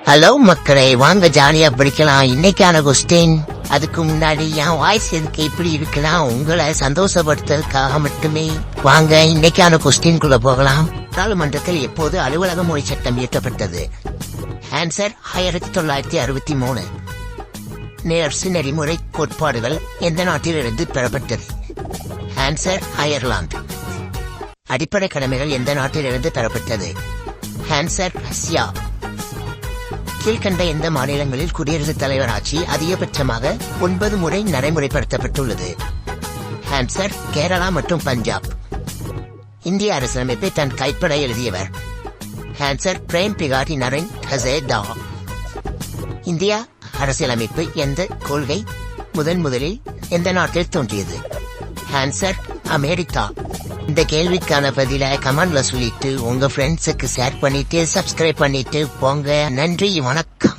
Hello மக்களே, வாங்க ஜாலியா படிக்கலாம். இன்னைக்கான கொஸ்டின். அதுக்கு முன்னாடி என் வாய்ஸ் எதுக்கு இப்படி இருக்கலாம், உங்களை சந்தோஷப்படுத்துறதுக்காக மட்டுமே. வாங்க இன்னைக்கான கொஸ்டின்குள்ள போகலாம். நாடாளுமன்றத்தில் எப்போது அலுவலக மொழி சட்டம் இயற்றப்பட்டது? ஆன்சர் 1963. நேர்சு நெறிமுறை கோட்பாடுகள் எந்த நாட்டிலிருந்து பெறப்பட்டது? Answer Ireland. அடிப்படை கடமைகள் எந்த நாட்டிலிருந்து பெறப்பட்டது? Answer Russia. கீழ்கண்ட எந்த மாநிலங்களில் குடியரசுத் தலைவர் ஆட்சி அதிகபட்சமாக 9 முறை நடைமுறைப்படுத்தப்பட்டுள்ளது? ஆன்சர் கேரளா மற்றும் பஞ்சாப். இந்திய அரசியலமைப்பை தன் கைப்பட எழுதியவர்? ஆன்சர் பிரேம் பிகாரி நரேன் ஹசேதா. இந்தியா அரசியலமைப்பு எந்த கொள்கை முதலில் எந்த நாட்டில் தோன்றியது? Answer America. இந்த கேள்விக்கான பதில கமெண்ட்ல சொல்லிட்டு உங்க ஃப்ரெண்ட்ஸுக்கு ஷேர் பண்ணிட்டு சப்ஸ்கிரைப் பண்ணிட்டு போங்க. நன்றி, வணக்கம்.